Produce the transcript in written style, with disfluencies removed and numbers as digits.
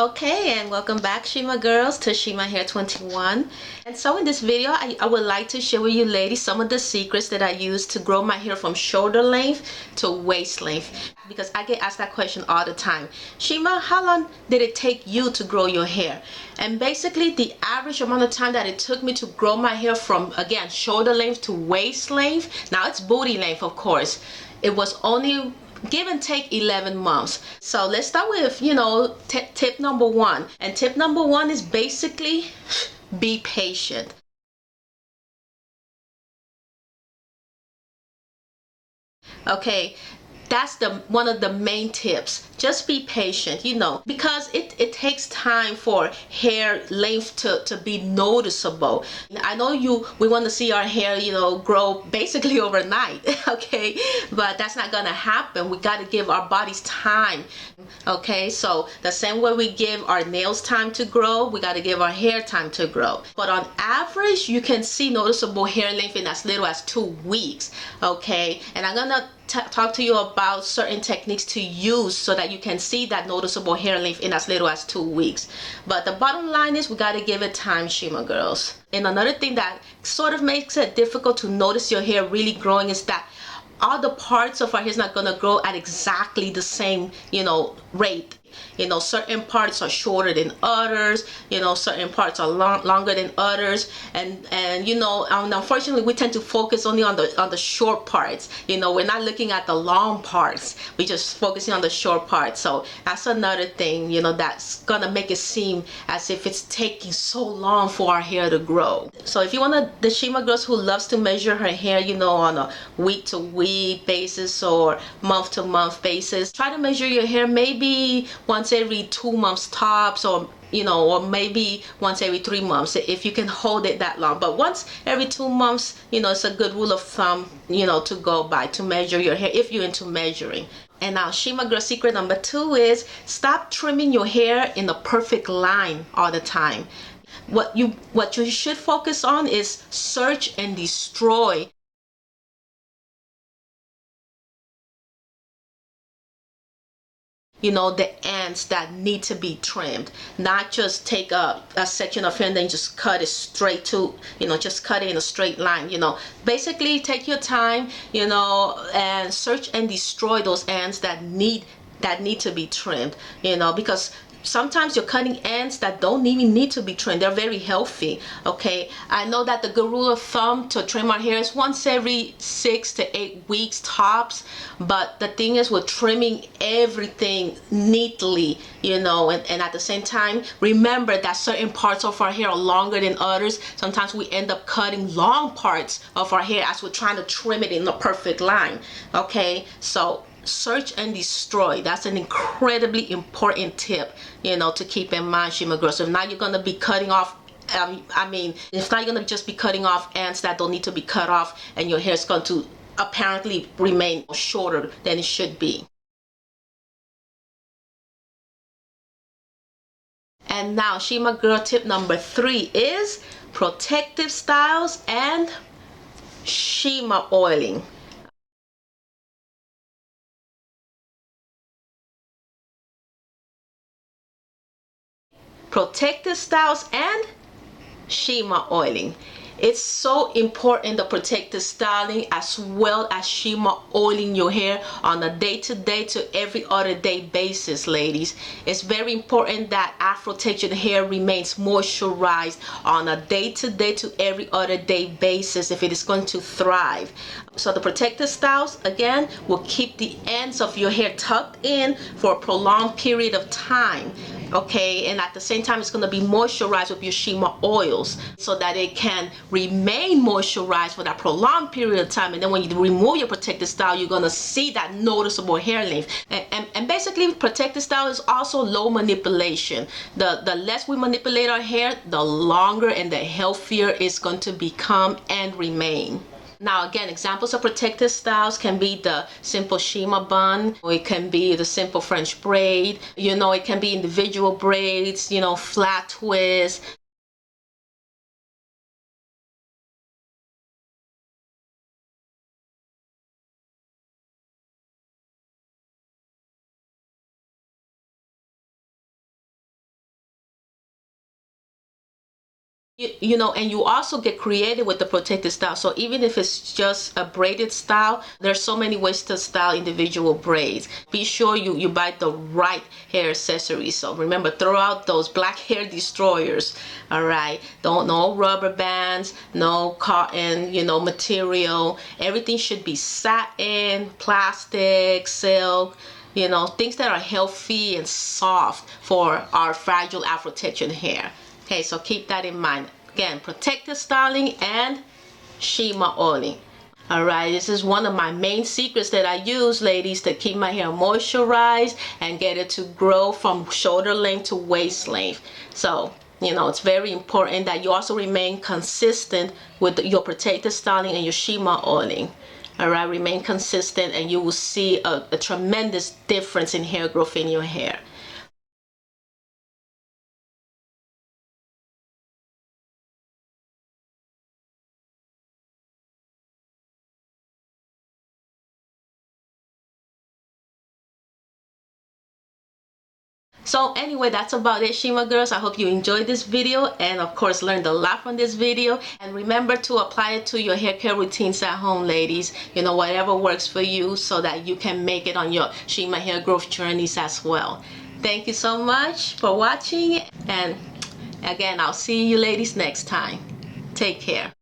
Okay, and welcome back, Shima girls, to Shima Hair 21. And so in this video, I would like to share with you ladies some of the secrets that I use to grow my hair from shoulder length to waist length. Because I get asked that question all the time. Shima, how long did it take you to grow your hair? And basically the average amount of time that it took me to grow my hair from, again, shoulder length to waist length, now it's booty length, of course, it was only give and take 11 months. So let's start with, tip number one. And tip number one is basically be patient. Okay, that's the one of the main tips. Just be patient, because it takes time for hair length to be noticeable. I know we want to see our hair, grow basically overnight, okay, but that's not gonna happen. We got to give our bodies time. Okay, so the same way we give our nails time to grow, we got to give our hair time to grow. But on average, you can see noticeable hair length in as little as 2 weeks. Okay, and I'm gonna talk to you about certain techniques to use so that you can see that noticeable hair length in as little as 2 weeks. But the bottom line is we got to give it time, Shima girls. And another thing that sort of makes it difficult to notice your hair really growing is that all the parts of our hair is not going to grow at exactly the same, rate. Certain parts are shorter than others, certain parts are longer than others, and unfortunately we tend to focus only on the short parts. We're not looking at the long parts, we're just focusing on the short parts. So that's another thing, that's gonna make it seem as if it's taking so long for our hair to grow. So if you want the Shima girls who loves to measure her hair, on a week to week basis or month to month basis, try to measure your hair maybe once every 2 months tops, or maybe once every 3 months if you can hold it that long. But once every 2 months, it's a good rule of thumb, to go by to measure your hair if you're into measuring. And now Shima girl secret number 2 is stop trimming your hair in a perfect line all the time. What you should focus on is search and destroy. The ends that need to be trimmed, not just take a section of hair and then just cut it straight to, just cut it in a straight line. Basically take your time, and search and destroy those ends that need to be trimmed, because sometimes you're cutting ends that don't even need to be trimmed. They're very healthy. Okay, I know that the good rule of thumb to trim our hair is once every 6 to 8 weeks tops, but the thing is with trimming everything neatly, and at the same time remember that certain parts of our hair are longer than others. Sometimes we end up cutting long parts of our hair as we're trying to trim it in the perfect line. Okay, so search and destroy, that's an incredibly important tip, to keep in mind, Shima girls. So if not, you're going to be cutting off, if not, you're going to just be cutting off ends that don't need to be cut off, and your hair is going to apparently remain shorter than it should be. And now Shima girl tip number 3 is protective styles and Shima oiling. Protective styles and Shima oiling. It's so important, the protective styling as well as Shima oiling your hair on a day-to-day to every other day basis, ladies. It's very important that afro textured hair remains moisturized on a day-to-day to every other day basis if it is going to thrive. So the protective styles, again, will keep the ends of your hair tucked in for a prolonged period of time. Okay, and at the same time it's going to be moisturized with your Shima oils so that it can remain moisturized for that prolonged period of time. And then when you remove your protective style, you're going to see that noticeable hair length. And basically protective style is also low manipulation. The less we manipulate our hair, the longer and the healthier it's going to become and remain. Now again, examples of protective styles can be the simple Shima bun, or it can be the simple French braid, it can be individual braids, flat twist. You know, and you also get creative with the protected style. So even if it's just a braided style, there's so many ways to style individual braids. Be sure you buy the right hair accessories. So remember, throw out those black hair destroyers. All right, don't, no rubber bands, no cotton, you know, material. Everything should be satin, plastic, silk, you know, things that are healthy and soft for our fragile Afro textured hair. Okay, so keep that in mind. Again, protective styling and shima oiling. All right, this is one of my main secrets that I use, ladies, to keep my hair moisturized and get it to grow from shoulder length to waist length. So, you know, it's very important that you also remain consistent with your protective styling and your shima oiling. All right, remain consistent and you will see a tremendous difference in hair growth in your hair. So anyway, that's about it, Shima girls. I hope you enjoyed this video and of course learned a lot from this video. And remember to apply it to your hair care routines at home, ladies. You know, whatever works for you so that you can make it on your Shima hair growth journeys as well. Thank you so much for watching. And again, I'll see you ladies next time. Take care.